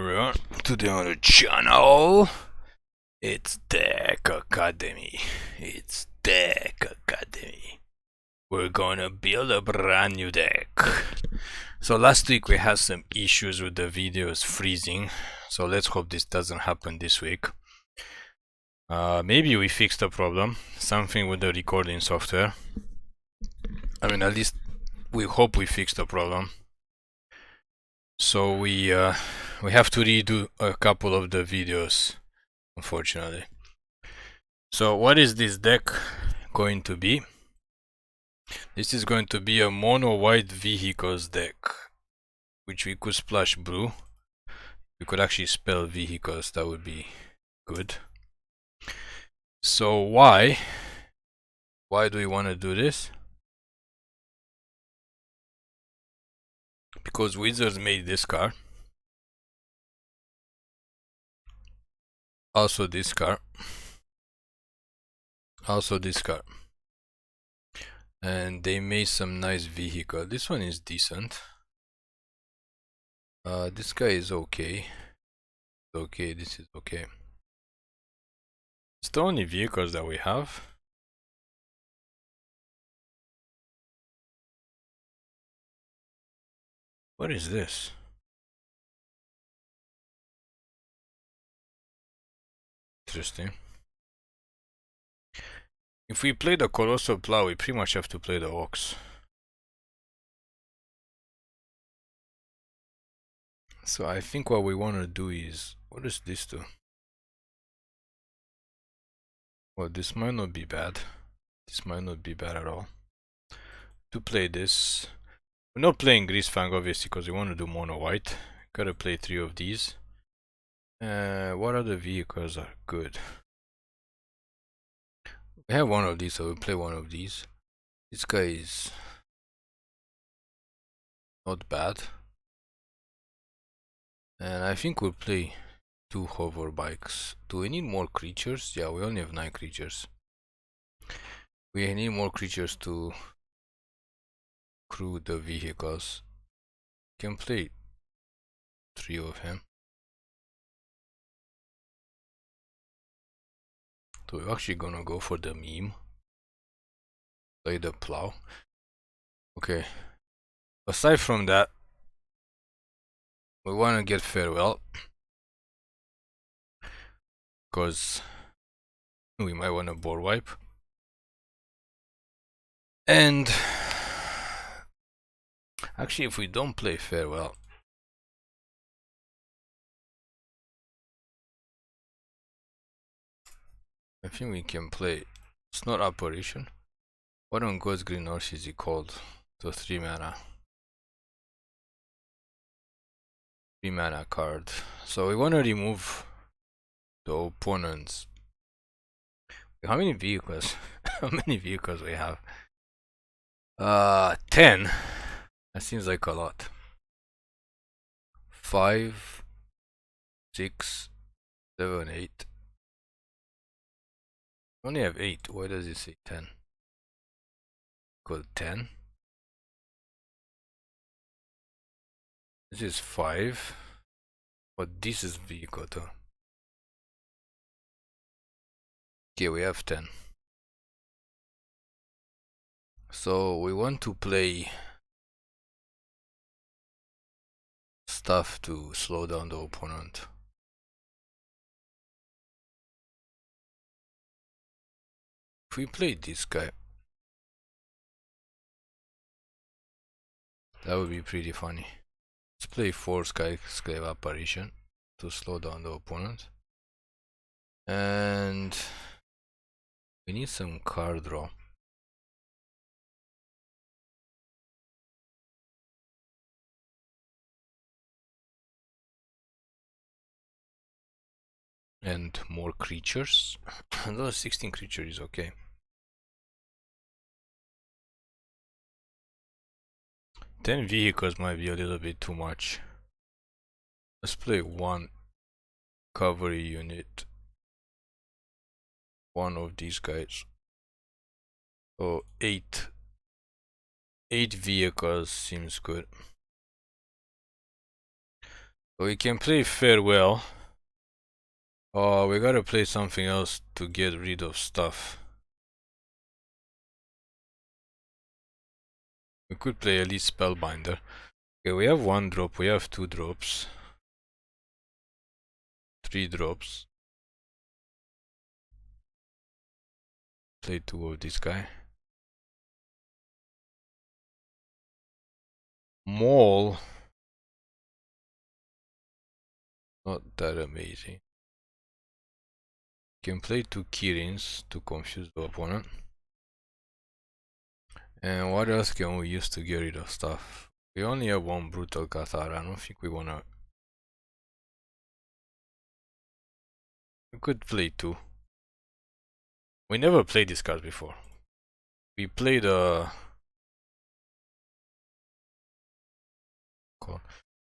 everyone, today on the channel, it's Deck Academy. We're gonna build a brand new deck. So last week we had some issues with the videos freezing, so let's hope this doesn't happen this week. Maybe we fixed the problem, something with the recording software. I mean, at least we hope we fixed the problem. So we have to redo a couple of the videos, unfortunately. So what is this deck going to be? This is going to be a mono white vehicles deck, which we could splash brew. We could actually spell vehicles, that would be good. So why do we want to do this? Because Wizards made this card, also this card, also this card, and they made some nice vehicle. This one is decent. This guy is okay. Okay, this is okay. It's the only vehicles that we have. What is this? Interesting. If we play the Colossal Plow, we pretty much have to play the Ox. So I think what we want to do is, what does this do? Well, this might not be bad. This might not be bad at all. To play this, we're not playing Greasefang obviously because we want to do mono white. Gotta play 3 of these. What other vehicles are good? We have one of these, so we'll play one of these. This guy is not bad. And I think we'll play 2 hoverbikes. Do we need more creatures? Yeah, we only have 9 creatures. We need more creatures to crew the vehicles. Can play 3 of him. So we're actually gonna go for the meme. Play the plow. Okay. Aside from that, we wanna get farewell. Because we might wanna board wipe. And actually, if we don't play farewell, I think we can play. It's not Apparition. What on God's Green North is he called? The 3 mana. 3 mana card. So we want to remove the opponent's. How many vehicles? How many vehicles we have? 10. That seems like a lot. 5, 6, 7, 8. I only have 8. Why does it say 10? Code 10. This is 5. But this is vehicle too. Okay, we have 10. So we want to play stuff to slow down the opponent. If we play this guy, that would be pretty funny. Let's play 4 Skyclave Apparition to slow down the opponent. And we need some card draw. And more creatures. Those 16 creatures is okay. 10 vehicles might be a little bit too much. Let's play 1 cavalry unit. 1 of these guys. So 8 vehicles seems good. So we can play Farewell. Oh, we gotta play something else to get rid of stuff. We could play Elite Spellbinder. Okay, we have 1 drop, we have 2 drops. 3 drops. Play 2 of this guy. Maul. Not that amazing. Can play 2 Kirins to confuse the opponent. And what else can we use to get rid of stuff? We only have 1 Brutal Cathar. I don't think we wanna... We could play 2. We never played this card before. We played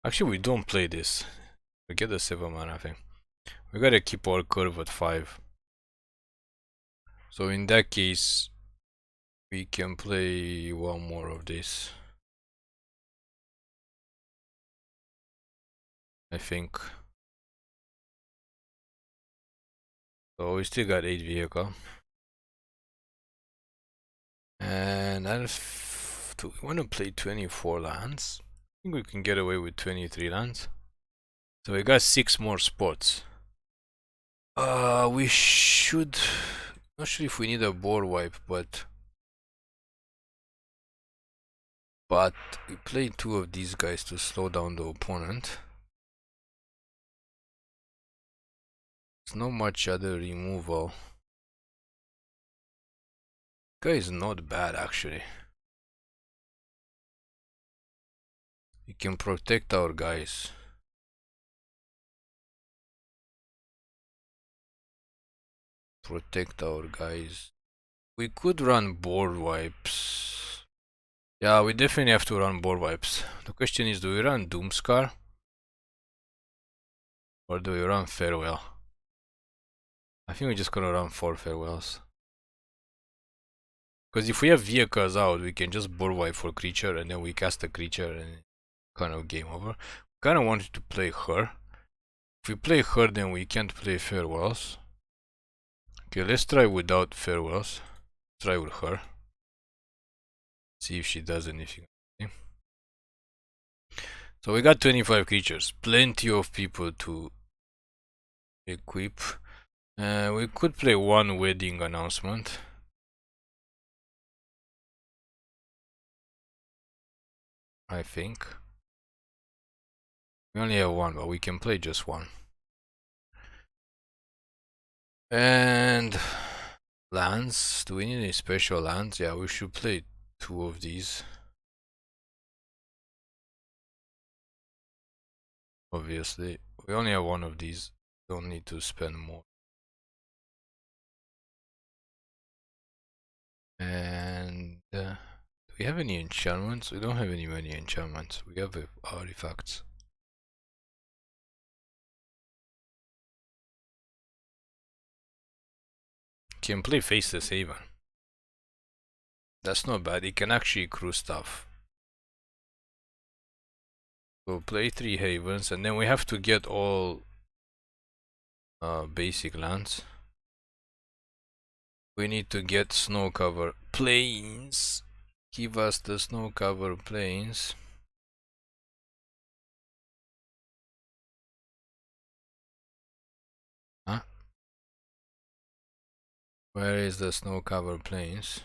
Actually, we don't play this. We get the 7 mana thing. We gotta keep our curve at 5. So in that case, we can play 1 more of this. I think. So we still got 8 vehicle. And do we want to play 24 lands? I think we can get away with 23 lands. So we got 6 more spots. We should... Not sure if we need a board wipe, but we play 2 of these guys to slow down the opponent. There's not much other removal. Guy is not bad actually. We can protect our guys. We could run board wipes. Yeah, we definitely have to run board wipes. The question is, do we run Doomscar? Or do we run Farewell? I think we're just gonna run 4 Farewells. Because if we have vehicles out, we can just board wipe for creature and then we cast a creature and kind of game over. Kinda wanted to play her. If we play her, then we can't play Farewells. Okay, let's try without Farewells. Try with her. See if she does anything. Okay. So we got 25 creatures. Plenty of people to equip. We could play 1 wedding announcement. I think. We only have 1, but we can play just 1. And lands. Do we need any special lands? Yeah, we should play 2 of these. Obviously. We only have 1 of these. Don't need to spend more. And do we have any enchantments? We don't have any many enchantments. We have artifacts. Can play Faceless Haven. That's not bad. It can actually crew stuff. So play 3 Havens, and then we have to get all basic lands. We need to get snow cover plains. Give us the snow cover plains. Huh? Where is the snow cover plains?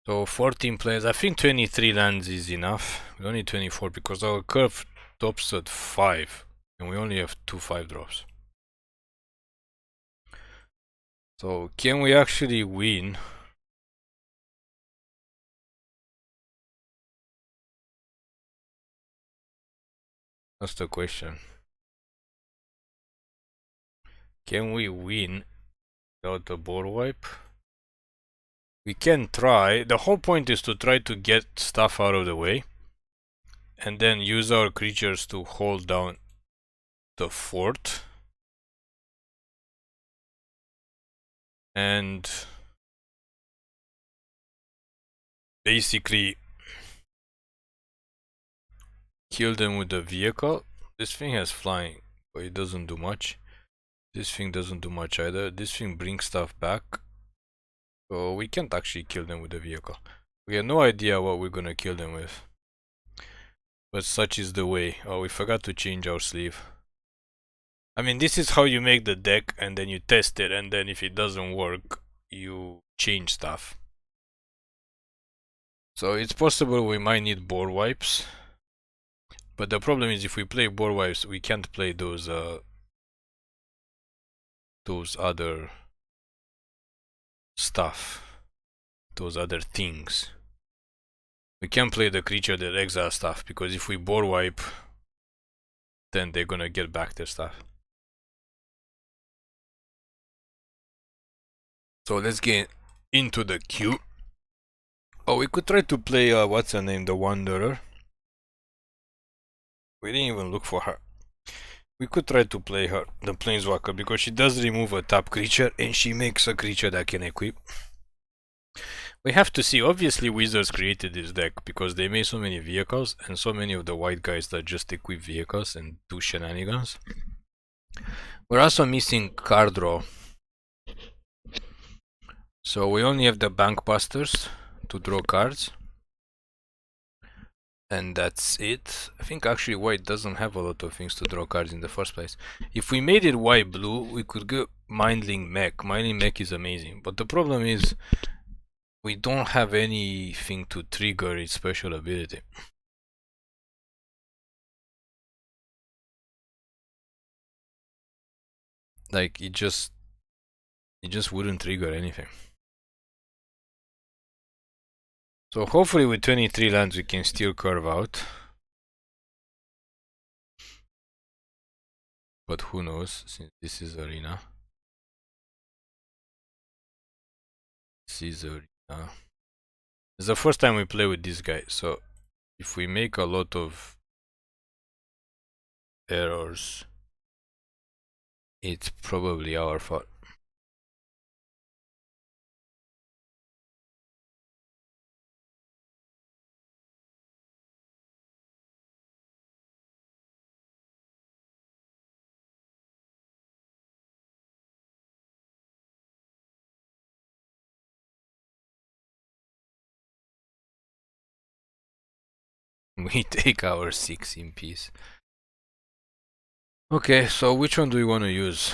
So 14 plains. I think 23 lands is enough. We don't need 24 because our curve tops at 5 and we only have 2 5 drops. So can we actually win? That's the question. Can we win without the board wipe? We can try. The whole point is to try to get stuff out of the way and then use our creatures to hold down the fort. And basically kill them with the vehicle. This thing has flying, but it doesn't do much. This thing doesn't do much either. This thing brings stuff back. So we can't actually kill them with the vehicle. We have no idea what we're gonna kill them with. But such is the way. Oh, we forgot to change our sleeve. I mean, this is how you make the deck, and then you test it, and then if it doesn't work, you change stuff. So it's possible we might need board wipes. But the problem is, if we play board wipes, we can't play those other stuff, those other things. We can't play the creature that exile stuff, because if we board wipe, then they're gonna get back their stuff. So let's get into the queue. Oh, we could try to play what's her name, the Wanderer. We didn't even look for her. We could try to play her, the Planeswalker, because she does remove a top creature and she makes a creature that can equip. We have to see. Obviously Wizards created this deck because they made so many vehicles and so many of the white guys that just equip vehicles and do shenanigans. We're also missing card draw. So we only have the Bankbusters to draw cards. And that's it. I think actually white doesn't have a lot of things to draw cards in the first place. If we made it white-blue, we could go Mindling Mech. Mindling Mech is amazing. But the problem is, we don't have anything to trigger its special ability. Like, it just wouldn't trigger anything. So hopefully with 23 lands we can still curve out. But who knows, since this is arena. This is arena. It's the first time we play with this guy, so if we make a lot of errors, it's probably our fault. We take our 6 in peace. Okay, so which one do we want to use?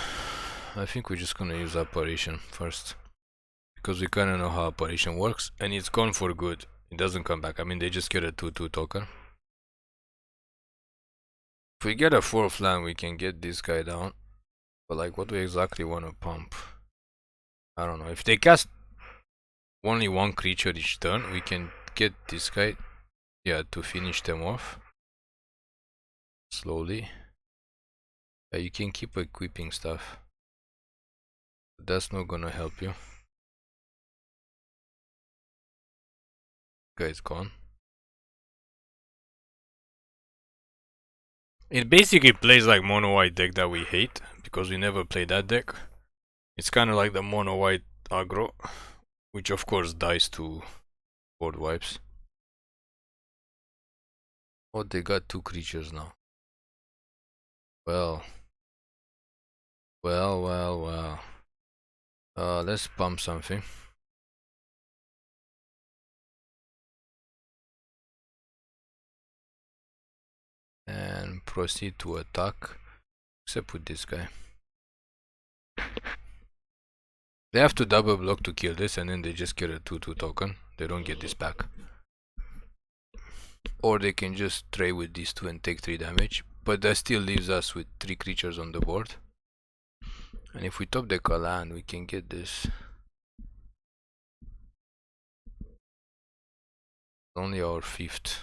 I think we're just gonna use Apparition first, because we kinda know how Apparition works, and it's gone for good. It doesn't come back. I mean, they just get a 2/2 token. If we get a 4th land, we can get this guy down. But like, what do we exactly want to pump? I don't know. If they cast only one creature each turn, we can get this guy, yeah, to finish them off slowly. Yeah, you can keep equipping stuff. But that's not gonna help you. Guy's gone. It basically plays like mono white deck that we hate, because we never play that deck. It's kind of like the mono white aggro, which of course dies to board wipes. Oh, they got 2 creatures now. Well. Let's pump something. And proceed to attack, except with this guy. They have to double block to kill this, and then they just get a 2/2 token. They don't get this back. Or they can just trade with these 2 and take 3 damage, but that still leaves us with 3 creatures on the board. And if we top deck a land, we can get this. Only our 5th.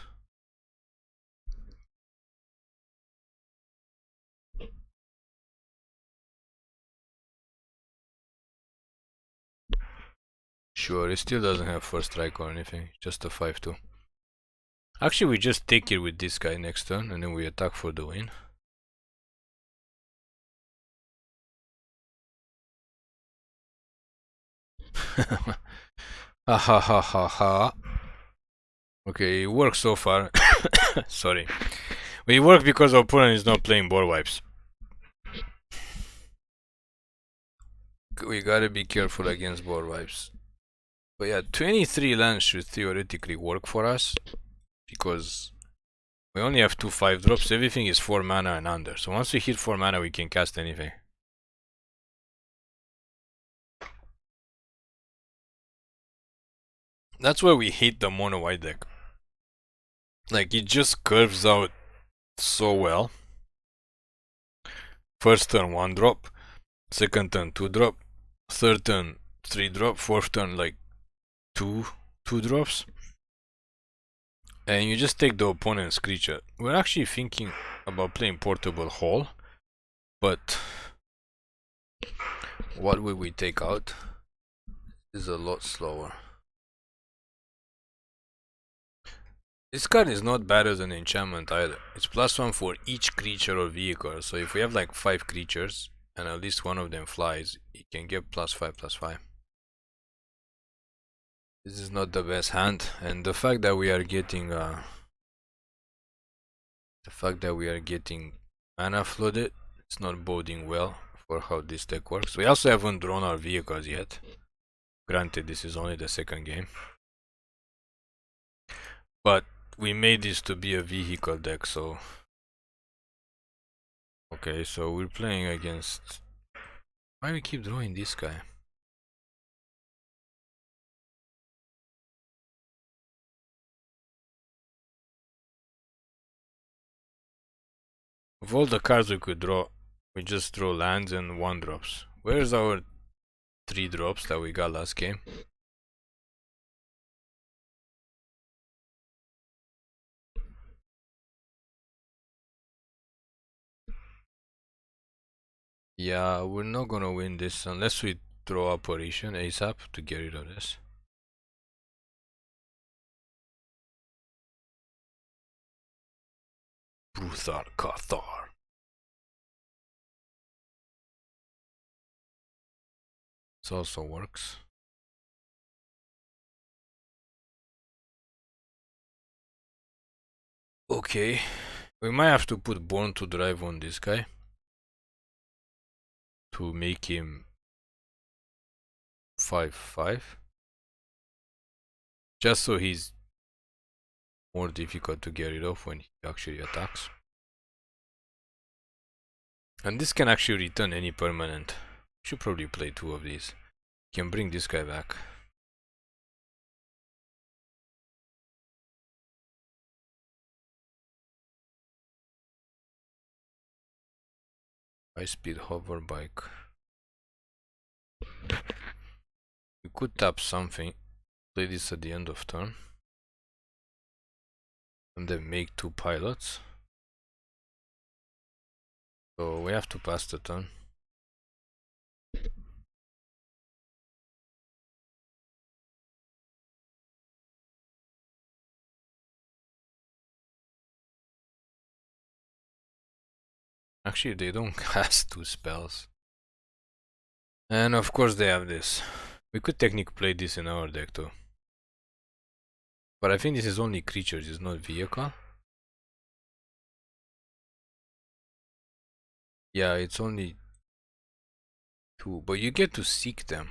Sure, it still doesn't have first strike or anything, just a 5/2. Actually, we just take it with this guy next turn, and then we attack for the win. Ha ha ha ha ha. Okay, it works so far. Sorry. It worked because our opponent is not playing board wipes. We gotta be careful against board wipes. But yeah, 23 lands should theoretically work for us, because we only have 2 5-drops, everything is 4 mana and under. So once we hit 4 mana, we can cast anything. That's why we hate the mono white deck. Like, it just curves out so well. First turn 1-drop, second turn 2-drop, third turn 3-drop, fourth turn like 2 drops. And you just take the opponent's creature. We're actually thinking about playing Portable Hall, but what will we take out? This is a lot slower. This card is not bad as an enchantment either. It's +1 for each creature or vehicle. So if we have like 5 creatures and at least one of them flies, you can get +5/+5. This is not the best hand, and the fact that we are getting mana flooded, it's not boding well for how this deck works. We also haven't drawn our vehicles yet. Granted, this is only the second game, but we made this to be a vehicle deck, so okay. So we're playing against. Why we keep drawing this guy? Of all the cards we could draw, we just draw lands and 1-drops. Where's our 3-drops that we got last game? Yeah, we're not gonna win this unless we draw Apparition ASAP to get rid of this. Brutal Cathar. This also works. Okay, we might have to put Born to Drive on this guy to make him 5/5, just so he's more difficult to get rid of when he actually attacks. And this can actually return any permanent. Should probably play 2 of these. Can bring this guy back. High-Speed Hoverbike. We could tap something, play this at the end of turn, and then make 2 pilots. So we have to pass the turn. Actually, they don't cast 2 spells. And of course they have this. We could technically play this in our deck too. But I think this is only creatures, it's not vehicle. Yeah, it's only 2, but you get to seek them.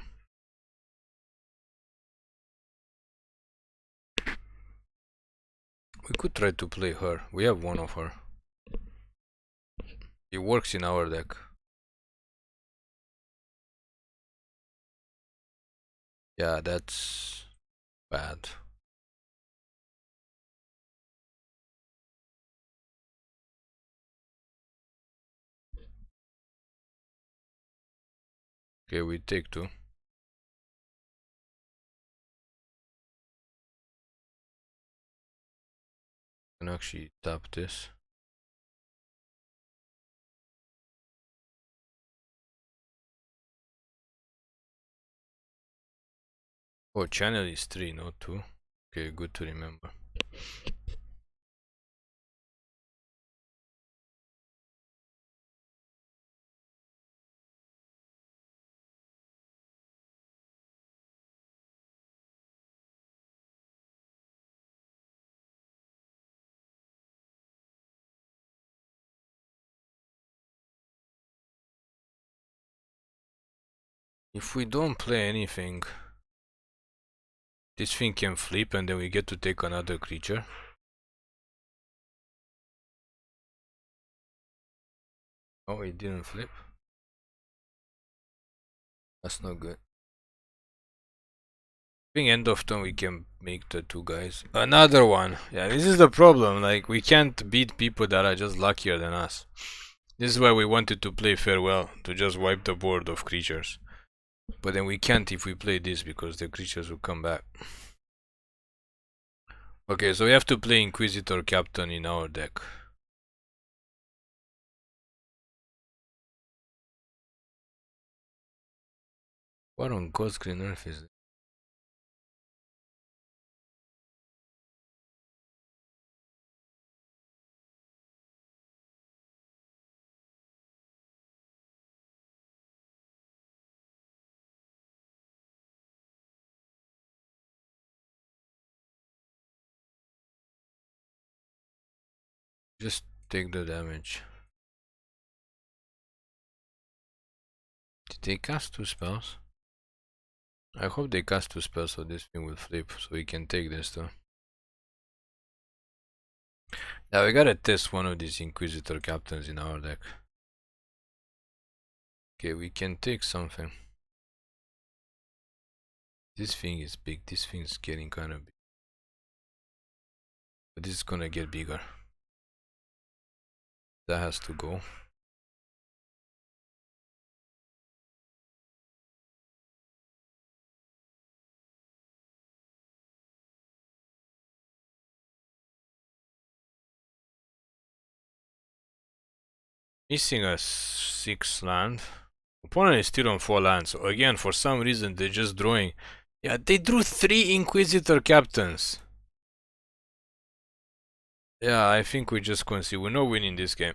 We could try to play her. We have 1 of her. It works in our deck. Yeah, that's bad. Okay, we take 2. Can actually tap this. Oh, channel is 3, not 2. Okay, good to remember. If we don't play anything, this thing can flip and then we get to take another creature. Oh, it didn't flip. That's not good. I think end of turn we can make the two guys. Another one. Yeah, this is the problem. Like, we can't beat people that are just luckier than us. This is why we wanted to play Farewell, to just wipe the board of creatures. But then we can't if we play this because the creatures will come back. Okay, so we have to play Inquisitor Captain in our deck. What on God's green earth is it? Just take the damage. Did they cast 2 spells? I hope they cast 2 spells so this thing will flip, so we can take this too. Now we gotta test one of these Inquisitor Captains in our deck. Okay, we can take something. This thing is big, this thing is getting kinda big. But this is gonna get bigger. That has to go. Missing a 6 land. Opponent is still on 4 lands. So again, for some reason they're just drawing. Yeah, they drew 3 Inquisitor Captains. Yeah, I think we just concede. We're not winning this game.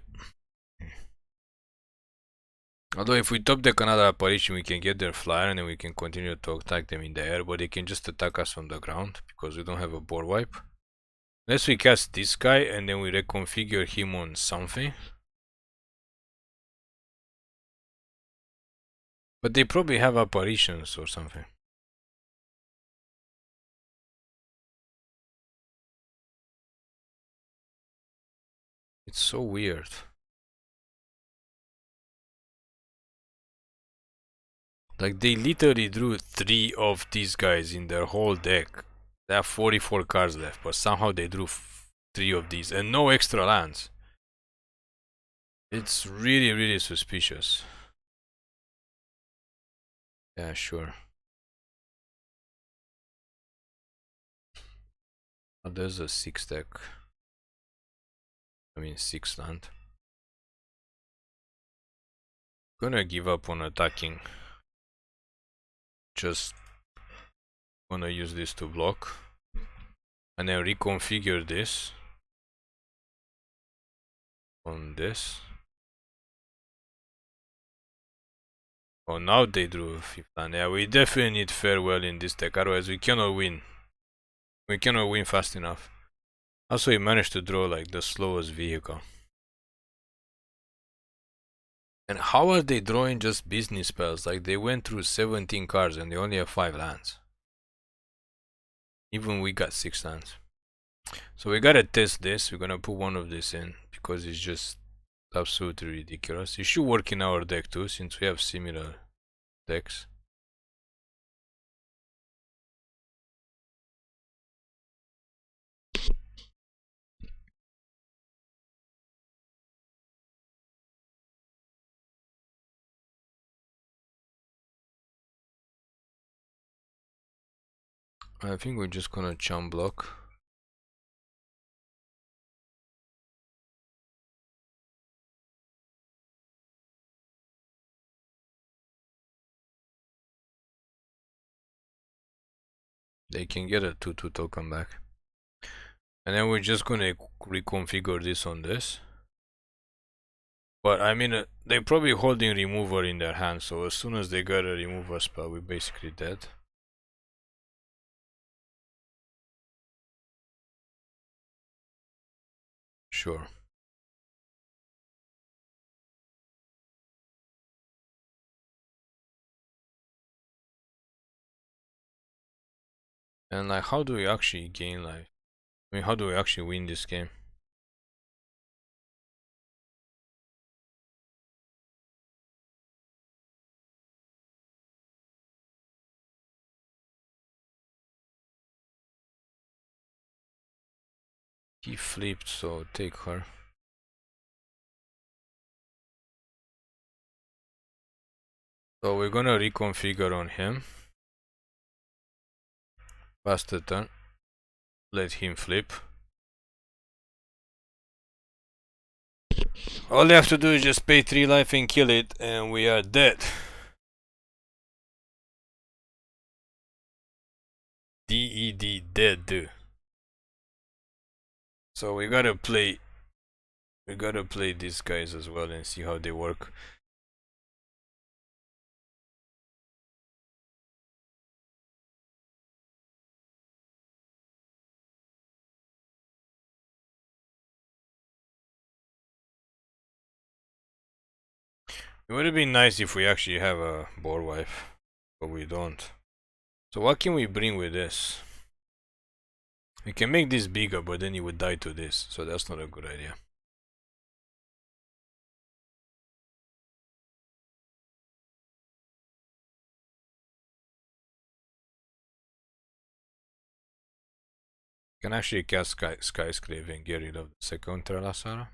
Although if we top deck another apparition, we can get their flyer and then we can continue to attack them in the air, but they can just attack us on the ground because we don't have a board wipe. Unless we cast this guy and then we reconfigure him on something. But they probably have apparitions or something. It's so weird. Like, they literally drew 3 of these guys in their whole deck. They have 44 cards left, but somehow they drew 3 of these and no extra lands. It's really, really suspicious. Yeah, sure. Oh, there's a 6 deck. I mean 6 land. Gonna give up on attacking. Just gonna use this to block. And then reconfigure this on this. Oh, now they drew 5th land. Yeah, we definitely need Farewell in this deck, otherwise we cannot win. We cannot win fast enough. Also, we managed to draw like the slowest vehicle. And how are they drawing just business spells? Like, they went through 17 cards and they only have 5 lands. Even we got 6 lands. So we gotta test this. We're gonna put one of this in because it's just absolutely ridiculous. It should work in our deck too, since we have similar decks. I think we're just gonna chum block. They can get a 2/2 token back. And then we're just gonna reconfigure this on this. But I mean, they're probably holding remover in their hand, so as soon as they got a remover spell, we're basically dead. Sure. And like, how do we actually gain life? I mean, how do we actually win this game? He flipped, so take her. So we're gonna reconfigure on him. Pass the turn. Let him flip. All you have to do is just pay 3 life and kill it, and we are dead. DED, dead. So we gotta play these guys as well and see how they work. It would have been nice if we actually have a board wife, but we don't. So what can we bring with this? We can make this bigger, but then he would die to this, so that's not a good idea. Can actually cast Skyclave and get rid of the second Tralasara.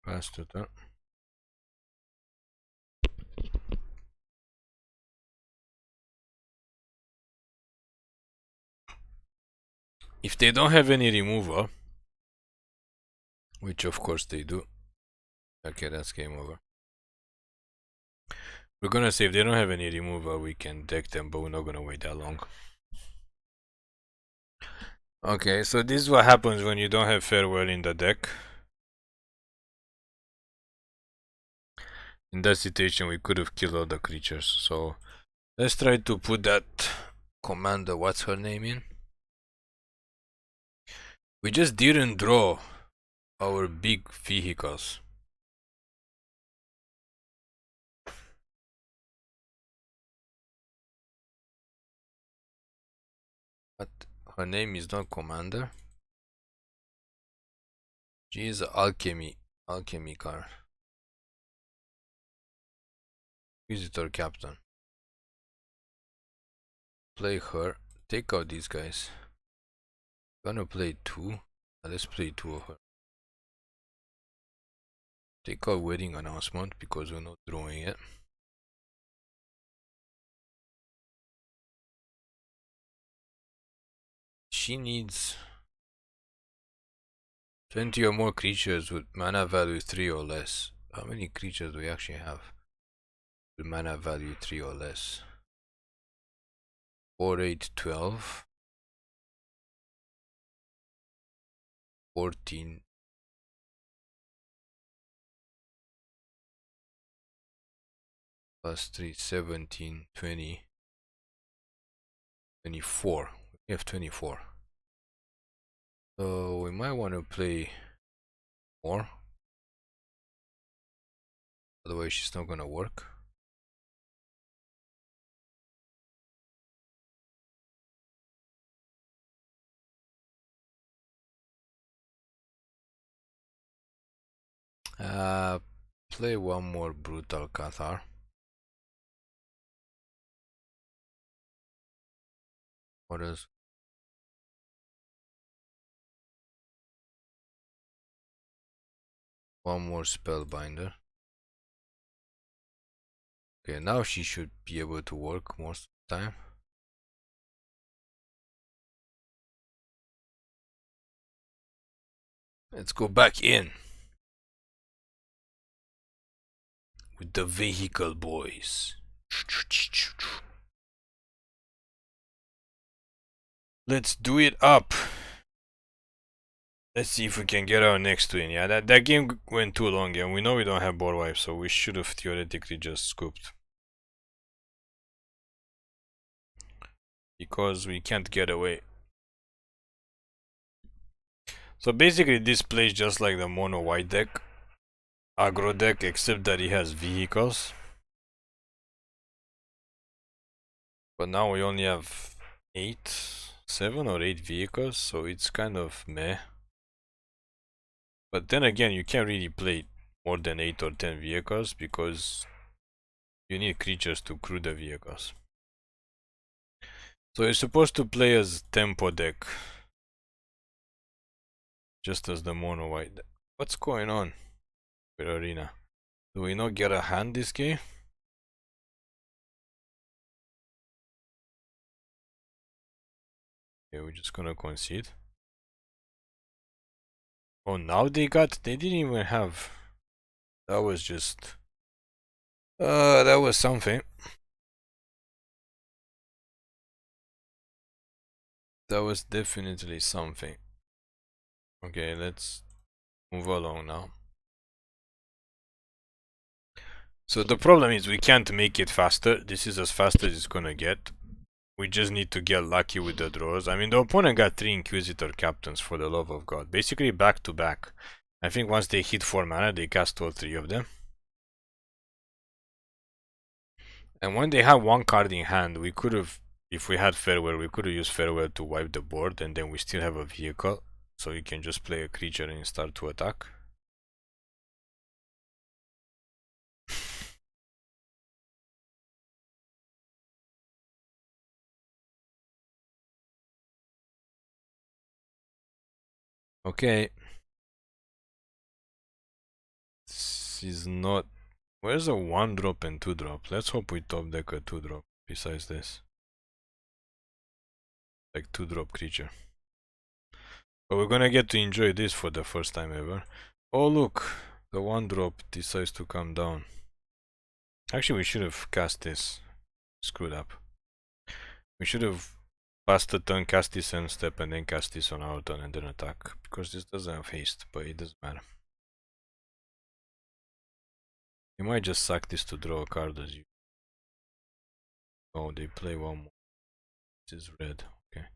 Pass to turn. If they don't have any removal, which of course they do. Okay, that's game over. We're gonna say if they don't have any removal, we can deck them, but we're not gonna wait that long. Okay, so this is what happens when you don't have Farewell in the deck. In that situation, we could have killed all the creatures. So let's try to put that commander, what's her name, in. We just didn't draw our big vehicles. But her name is not commander. She is alchemy card. Visitor captain. Play her. Take out these guys. Gonna play 2. Let's play 2 of her. Take out wedding announcement because we're not drawing it. She needs 20 or more creatures with mana value 3 or less. How many creatures do we actually have with mana value 3 or less? 4, 8, 12. 14. Plus 3, 17, 20. 24. We have 24. So we might want to play more. Otherwise she's not gonna work. Play one more Brutal Cathar. What else? One more Spellbinder. Okay, now she should be able to work most of the time. Let's go back in with the vehicle boys. Let's do it up. Let's see if we can get our next win. Yeah, that game went too long, and we know we don't have board wipe, so we should have theoretically just scooped. because we can't get away. So basically this plays just like the mono white deck, aggro deck, except that he has vehicles. But now we only have 7 or 8 vehicles, so it's kind of meh. But then again, you can't really play more than 8 or 10 vehicles because you need creatures to crew the vehicles. So you're supposed to play as tempo deck, just as the mono white deck. What's going on with Arena? Do we not get a hand this game? Okay, we're just gonna concede. Oh, now they didn't even have. That was just. That was something. That was definitely something. Okay, let's move along now. So the problem is we can't make it faster. This is as fast as it's gonna get. We just need to get lucky with the draws. I mean, the opponent got 3 Inquisitor Captains, for the love of God. Basically back to back. I think once they hit 4 mana, they cast all 3 of them. And when they have 1 card in hand, we could have, if we had Farewell, we could have used Farewell to wipe the board, and then we still have a vehicle. So you can just play a creature and start to attack. Okay. This is not... Where's a 1-drop and 2-drop? Let's hope we top deck a 2-drop besides this. Like 2-drop creature. But we're gonna get to enjoy this for the first time ever. Oh look, the 1-drop decides to come down. Actually, we should have cast this. Screwed up. We should have passed a turn, cast this end step, and then cast this on our turn and then attack. Because this doesn't have haste, but it doesn't matter. You might just sack this to draw a card as you... Oh, they play one more. This is red. Okay.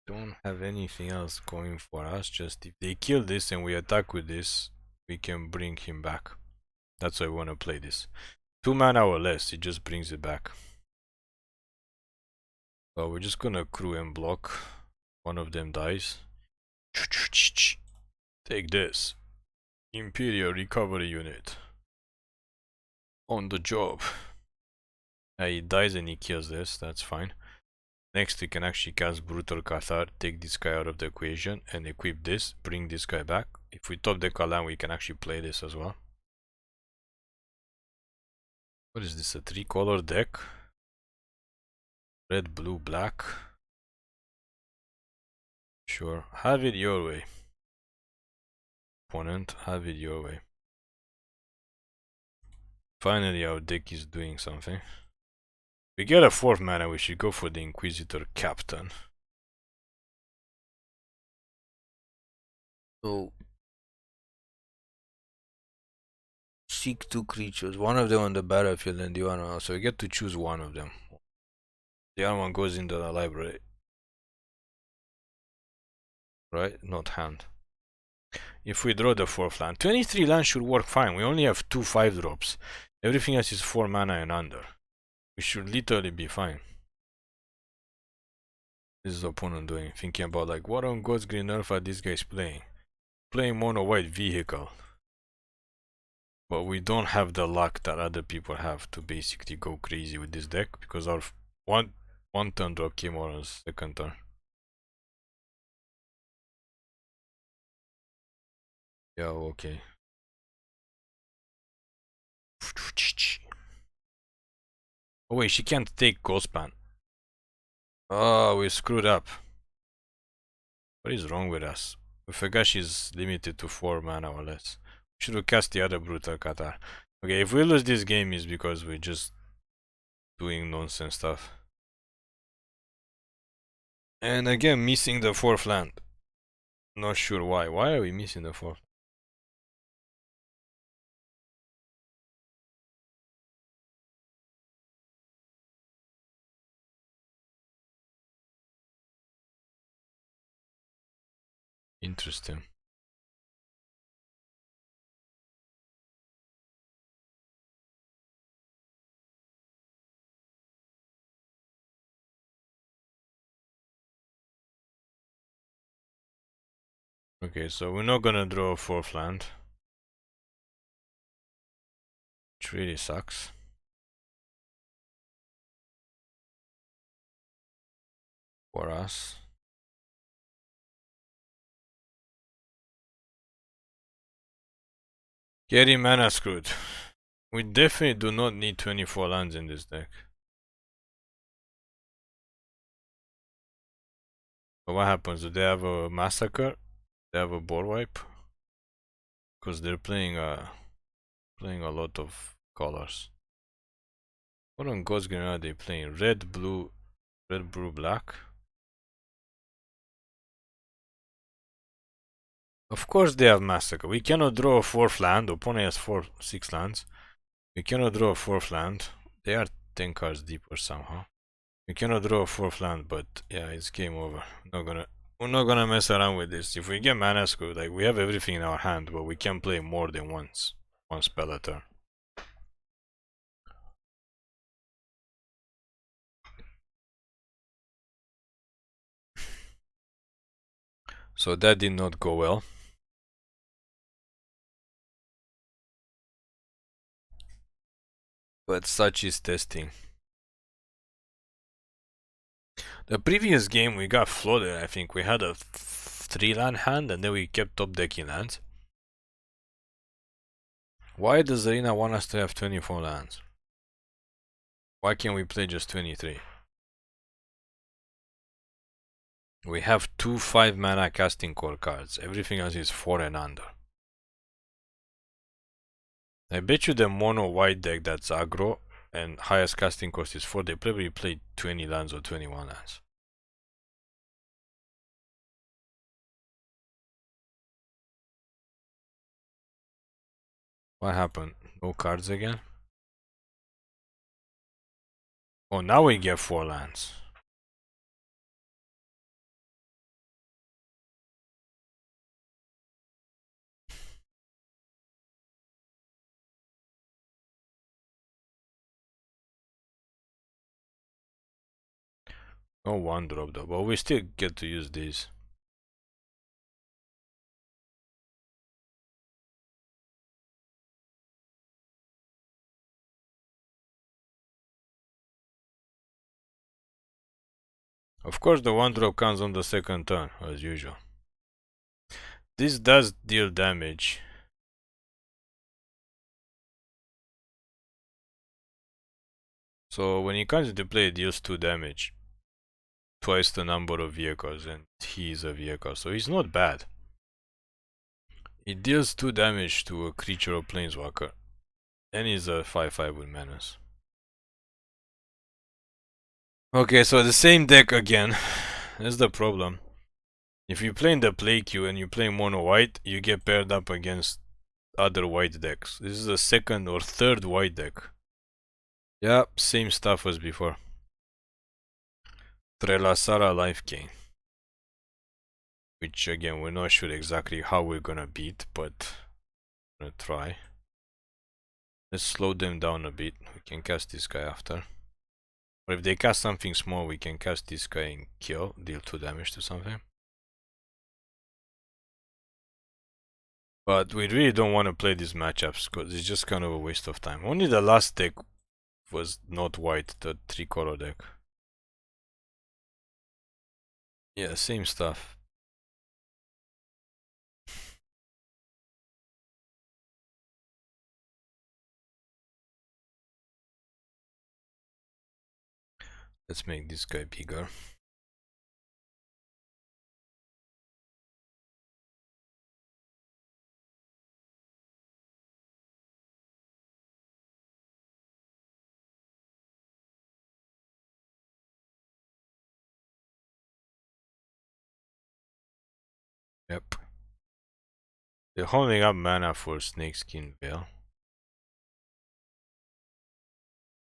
Don't have anything else going for us. Just if they kill this and we attack with this, we can bring him back. That's why I want to play this. 2 mana or less, it just brings it back. So we're just gonna crew and block. One of them dies. Take this. Imperial recovery unit. On the job. He dies and he kills this, that's fine. Next we can actually cast Brutal Cathar, take this guy out of the equation and equip this, bring this guy back. If we top deck a land, we can actually play this as well. What is this, a 3-color deck? Red, blue, black. Sure, have it your way. Opponent, have it your way. Finally our deck is doing something. We get a 4th mana, we should go for the Inquisitor Captain. So seek 2 creatures, one of them on the battlefield and the other one. So we get to choose one of them. The other one goes into the library. Right? Not hand. If we draw the 4th land, 23 lands should work fine. We only have 2 5-drops. Everything else is 4 mana and under. We should literally be fine. This is the opponent doing, thinking about like, what on God's green earth are these guys playing? Playing mono white vehicle. But we don't have the luck that other people have to basically go crazy with this deck, because our one turn drop came on a 2nd turn. Yeah, okay. Oh wait, she can't take Ghostpan. Oh, we screwed up. What is wrong with us? We forgot she's limited to 4 mana or less. We should have cast the other Brutal Cathar. Okay, if we lose this game, it's because we're just doing nonsense stuff. And again, missing the 4th land. Not sure why. Why are we missing the 4th? Interesting. Okay, so we're not gonna draw a 4th land, which really sucks. For us. Getting mana screwed. We definitely do not need 24 lands in this deck. But what happens? Do they have a massacre? They have a board wipe? Because they're playing a lot of colors. What on God's green are they playing? Red, blue, black? Of course they have massacre. We cannot draw a 4th land. Opponent has 6 lands. We cannot draw a 4th land. They are 10 cards deeper somehow. We cannot draw a 4th land, but yeah, it's game over. We're not gonna mess around with this. If we get mana screwed, like we have everything in our hand, but we can play more than one spell a turn. So that did not go well. But such is testing. The previous game we got flooded. I think we had a 3-land hand and then we kept top decking lands. Why does Arena want us to have 24 lands? Why can't we play just 23? We have 2 5-mana casting core cards. Everything else is 4 and under. I bet you the mono white deck that's aggro and highest casting cost is 4, they probably played 20 lands or 21 lands. What happened? No cards again? Oh, now we get 4 lands. No 1-drop though, but we still get to use these. Of course the 1-drop comes on the 2nd turn, as usual. This does deal damage. So when he comes into play, it deals 2 damage. Twice the number of vehicles, and he is a vehicle, so he's not bad. It deals 2 damage to a creature or planeswalker. And he's a 5/5 with menace. Okay, so the same deck again. That's the problem. If you play in the play queue and you play mono white, you get paired up against other white decks. This is the 2nd or 3rd white deck. Yeah, same stuff as before. Trelasara life gain. Which again, we're not sure exactly how we're gonna beat, but we're gonna try. Let's slow them down a bit. We can cast this guy after. Or if they cast something small, we can cast this guy and kill, deal 2 damage to something. But we really don't want to play these matchups because it's just kind of a waste of time. Only the last deck was not white, the 3-color deck. Yeah, same stuff. Let's make this guy bigger. Yep. They're holding up mana for Snakeskin Veil,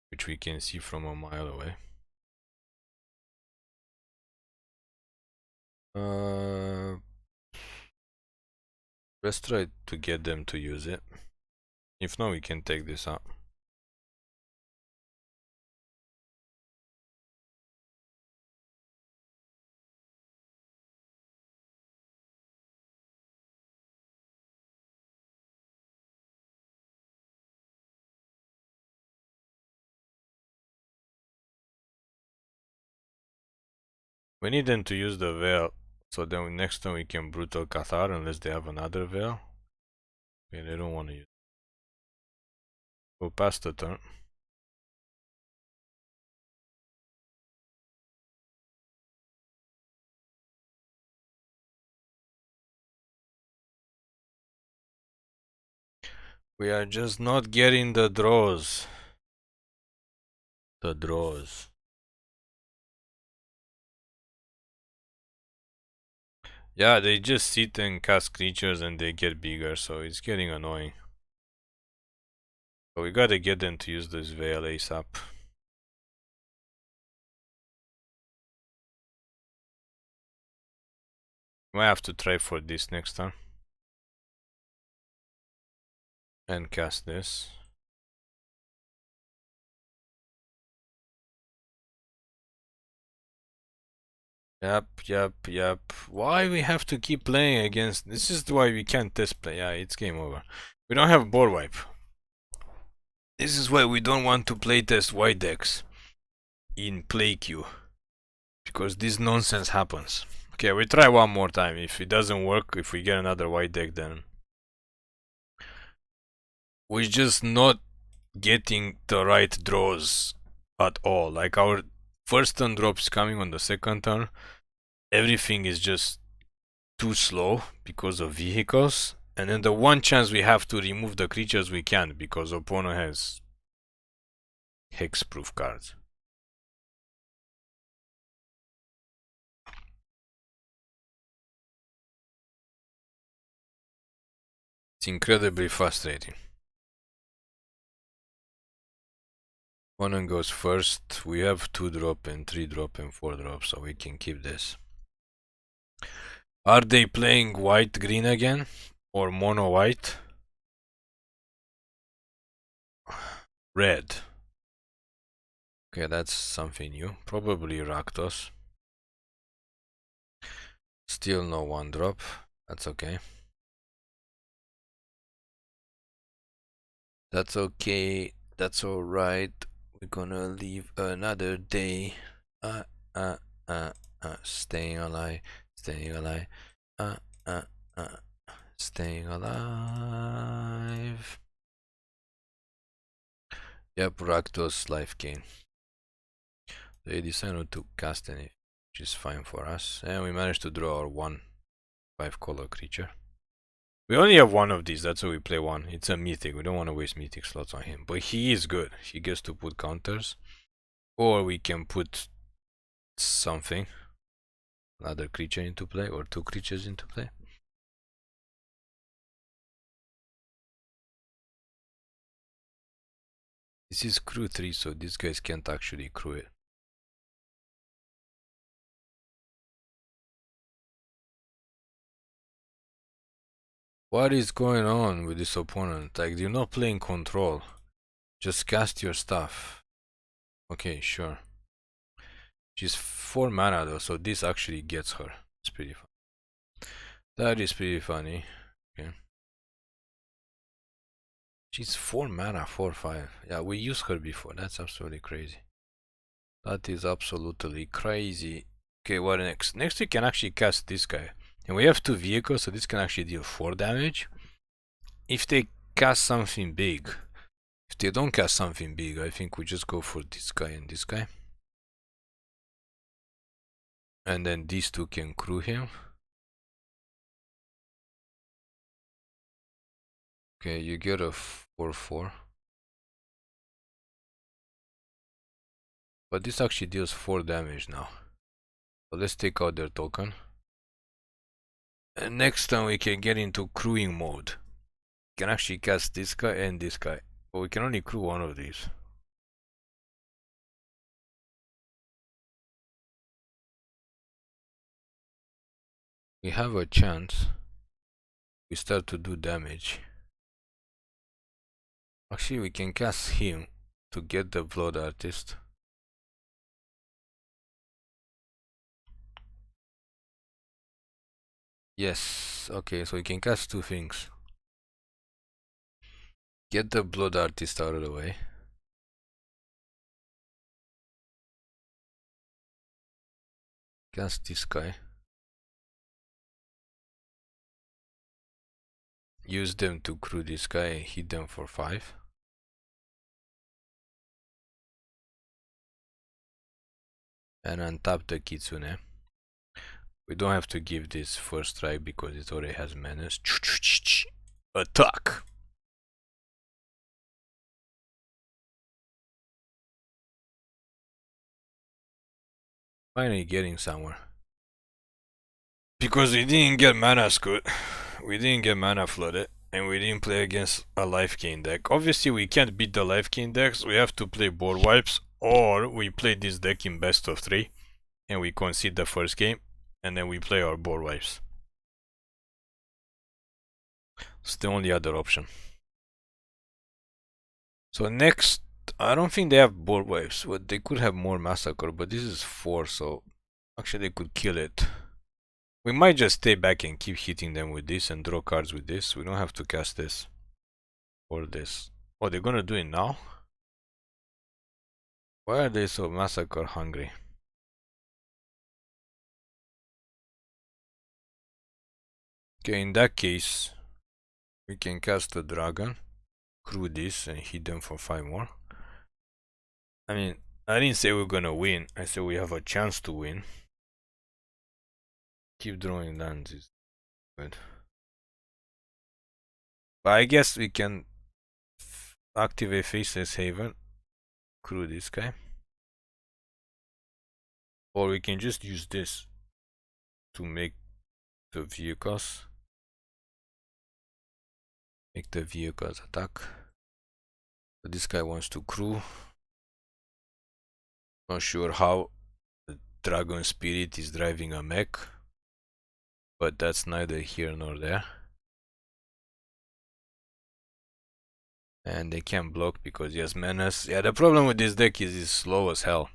which we can see from a mile away. Let's try to get them to use it. If not, we can take this out. We need them to use the veil, so then next time we can Brutal Cathar unless they have another veil. Okay, they don't want to use it. We'll pass the turn. We are just not getting the draws. The draws. Yeah, they just sit and cast creatures and they get bigger, so it's getting annoying. But we gotta get them to use this veil ASAP. Might have to try for this next time. And cast this. Yep. Why we have to keep playing against... This is why we can't test play. Yeah, it's game over. We don't have board wipe. This is why we don't want to play test white decks in play queue. Because this nonsense happens. Okay, we try one more time. If it doesn't work, if we get another white deck, then... We're just not getting the right draws at all. Like our first turn drops coming on the second turn. Everything is just too slow because of vehicles, and then the one chance we have to remove the creatures we can because opponent has hexproof cards. It's incredibly frustrating. Opponent goes first. We have 2-drop and 3-drop and 4-drop, so we can keep this. Are they playing white-green again? Or mono-white? Red. Okay, that's something new. Probably Rakdos. Still no 1-drop. That's okay. That's okay. That's alright. We're gonna live another day. Staying alive. Staying alive. Staying alive. Yep, Rakdos life gain. They decided to cast any, which is fine for us. And we managed to draw our 1/5 color creature. We only have one of these, that's why we play one. It's a mythic, we don't want to waste mythic slots on him. But he is good, he gets to put counters. Or we can put something, another creature into play, or 2 creatures into play. This is crew 3, so these guys can't actually crew it. What is going on with this opponent? Like, you're not playing control. Just cast your stuff. Okay, sure. She's 4 mana though, so this actually gets her. It's pretty fun. That is pretty funny. Okay. She's 4 mana, 4/5. Yeah, we used her before. That's absolutely crazy. That is absolutely crazy. Okay, what next? Next we can actually cast this guy. And we have 2 vehicles, so this can actually deal 4 damage. If they cast something big. If they don't cast something big, I think we just go for this guy and this guy. And then these 2 can crew him. Okay, you get a 4/4. But this actually deals 4 damage now. So let's take out their token. And next time we can get into crewing mode. We can actually cast this guy and this guy. But we can only crew one of these. We have a chance. we start to do damage. Actually, we can cast him to get the Blood Artist. Yes, okay, so we can cast two things. Get the Blood Artist out of the way. Cast this guy. Use them to crew this guy and hit them for 5. And untap the Kitsune. We don't have to give this first strike because it already has menace. Attack! Finally getting somewhere. Because we didn't get mana screwed, we didn't get mana flooded, and we didn't play against a life gain deck. Obviously we can't beat the life gain decks, we have to play board wipes, or we play this deck in best of 3, and we concede the first game, and then we play our board wipes. It's the only other option. So next, I don't think they have board wipes, but they could have more massacre, but this is 4, so actually they could kill it. We might just stay back and keep hitting them with this and draw cards with this. We don't have to cast this or this. Oh, they're gonna do it now? Why are they so massacre hungry? Okay, in that case, we can cast the dragon, crew this, and hit them for 5 more. I mean, I didn't say we're gonna win. I said we have a chance to win. Keep drawing lands is good. But I guess we can activate Faceless Haven, crew this guy. Or we can just use this to make the vehicles. Make the vehicles attack. So this guy wants to crew. Not sure how the Dragon Spirit is driving a mech, but that's neither here nor there. And they can't block because he has menace. Yeah, the problem with this deck is it's slow as hell.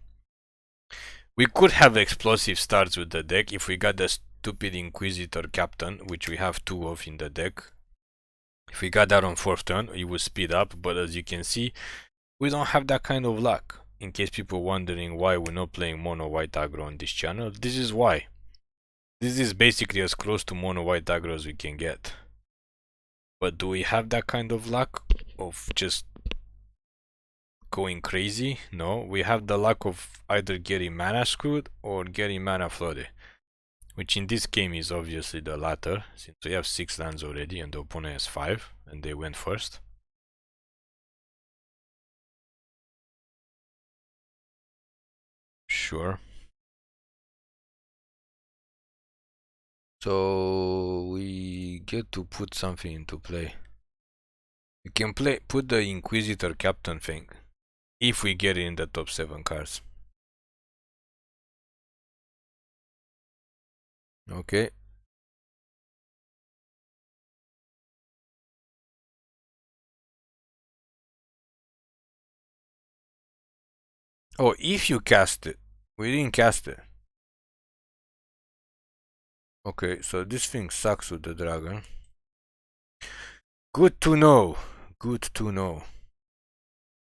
We could have explosive starts with the deck if we got the stupid Inquisitor Captain, which we have 2 of in the deck. If we got that on 4th turn, it would speed up, but as you can see, we don't have that kind of luck. In case people wondering why we're not playing mono white aggro on this channel, this is why. This is basically as close to mono white aggro as we can get. But do we have that kind of luck of just going crazy? No, we have the luck of either getting mana screwed or getting mana flooded, which in this game is obviously the latter, since we have 6 lands already and the opponent has 5 and they went first. Sure. So we get to put something into play. We can put the Inquisitor Captain thing if we get it in the top 7 cards. Okay. Oh, if you cast it. We didn't cast it. Okay, so this thing sucks with the dragon. Good to know. Good to know.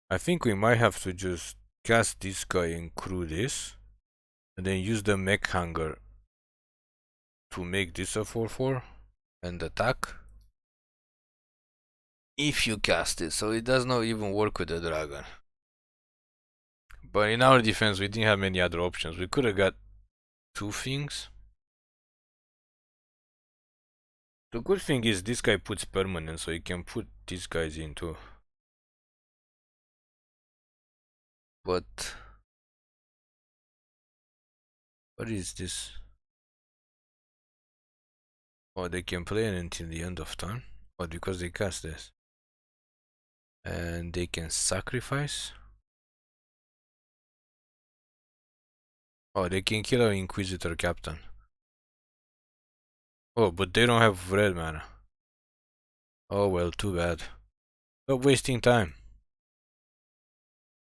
I think we might have to just cast this guy and crew this, and then use the Mech Hangar to make this a 4/4 and attack. If you cast it, so it does not even work with the dragon. But in our defense, we didn't have many other options. We could have got 2 things. The good thing is this guy puts permanent, so you can put these guys in too. But what is this? Oh, they can play it until the end of turn. Oh, because they cast this. And they can sacrifice. Oh, they can kill our Inquisitor Captain. Oh, but they don't have red mana. Oh well, too bad. Stop wasting time.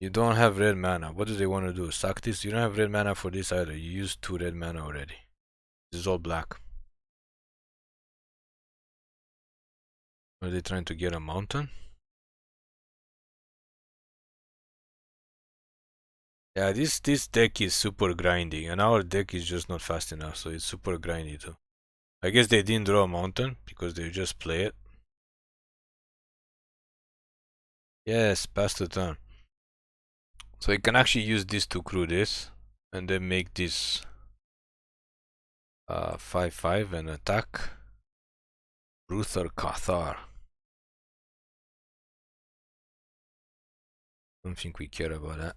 You don't have red mana. What do they want to do? Suck this? You don't have red mana for this either. You used 2 red mana already. This is all black. Are they trying to get a mountain? Yeah, this deck is super grindy, and our deck is just not fast enough, so it's super grindy too. I guess they didn't draw a mountain because they just play it. Yes, pass the turn. So you can actually use this to crew this, and then make this 5/5 and attack. Brutal Cathar. Don't think we care about that.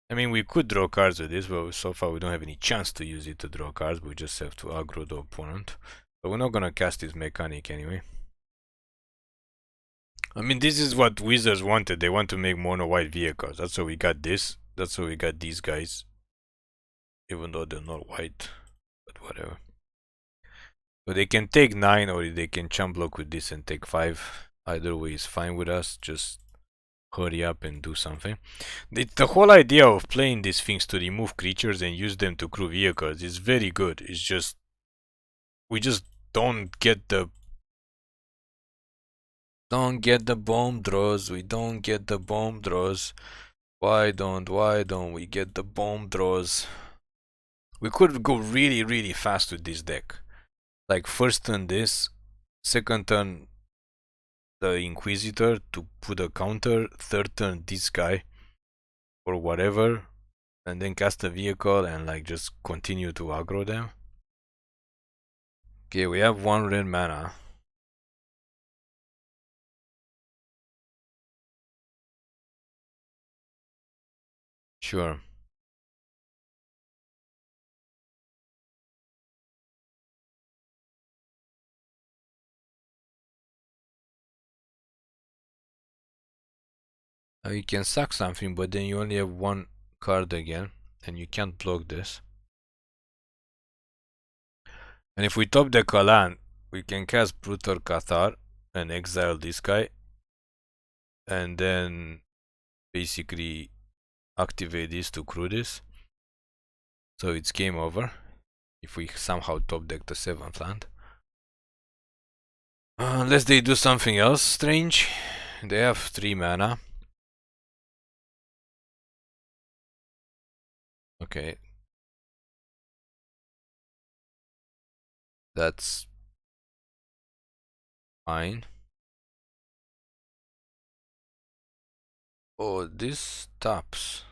I mean, we could draw cards with this, but so far we don't have any chance to use it to draw cards. We just have to aggro the opponent. But we're not gonna cast this mechanic anyway. I mean, this is what Wizards wanted. They want to make mono white vehicles. That's why we got this. That's why we got these guys. Even though they're not white. But whatever. But they can take 9 or they can chump block with this and take 5. Either way is fine with us. Just hurry up and do something. The whole idea of playing these things to remove creatures and use them to crew vehicles is very good. It's just we just don't get the bomb draws. We don't get the bomb draws. Why don't we get the bomb draws? We could go really fast with this deck. Like first turn this, second turn the Inquisitor to put a counter, third turn this guy or whatever, and then cast a vehicle and like just continue to aggro them. Okay, we have 1 red mana. Sure. You can sack something, but then you only have 1 card again, and you can't block this. And if we top deck a land, we can cast Brutal Cathar and exile this guy, and then basically activate this to crew this. So it's game over if we somehow top deck the 7th land. Unless they do something else strange. They have 3 mana. Okay. That's fine. Oh, this taps.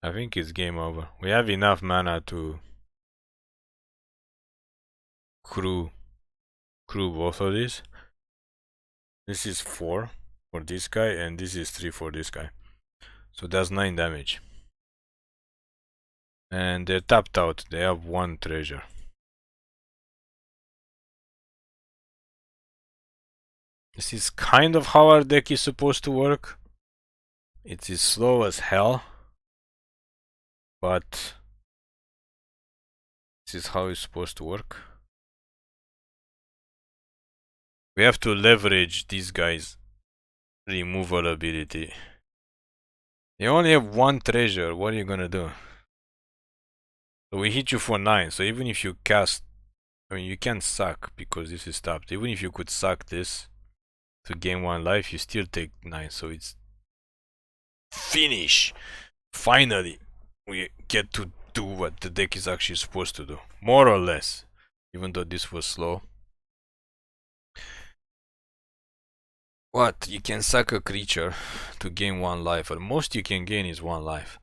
I think it's game over. We have enough mana to crew both of these. This is 4 for this guy and this is 3 for this guy. So that's 9 damage. And they're tapped out. They have 1 treasure. This is kind of how our deck is supposed to work. It is slow as hell, but this is how it's supposed to work. We have to leverage these guys' removal ability. You only have 1 treasure. What are you gonna do? So we hit you for 9. So even if you cast, I mean, you can't suck because this is tapped. Even if you could suck this to gain 1 life, you still take 9. So it's finish. Finally, we get to do what the deck is actually supposed to do, more or less, even though this was slow. What? You can sack a creature to gain 1 life, or most you can gain is 1 life.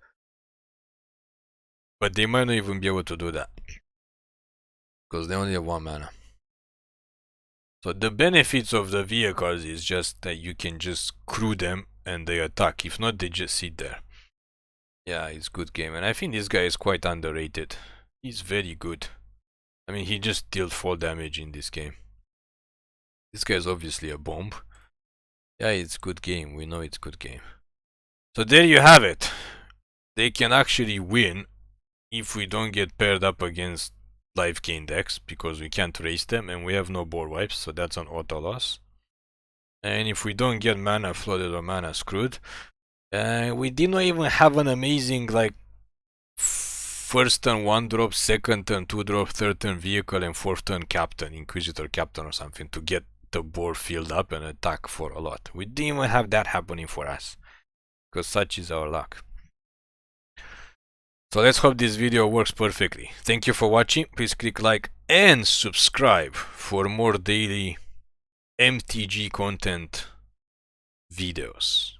But they might not even be able to do that, because they only have 1 mana. So the benefits of the vehicles is just that you can just crew them and they attack. If not, they just sit there. Yeah, it's good game, and I think this guy is quite underrated. He's very good. I mean, he just dealt 4 damage in this game. This guy is obviously a bomb. Yeah, it's good game. We know it's good game. So there you have it. They can actually win if we don't get paired up against life gain decks, because we can't race them and we have no board wipes, so that's an auto loss. And if we don't get mana flooded or mana screwed, we did not even have an amazing like first turn 1 drop, second turn 2 drop, third turn vehicle, and fourth turn captain, Inquisitor captain or something, to get the board filled up and attack for a lot. We didn't even have that happening for us, because such is our luck. So let's hope this video works perfectly. Thank you for watching. Please click like and subscribe for more daily MTG content videos.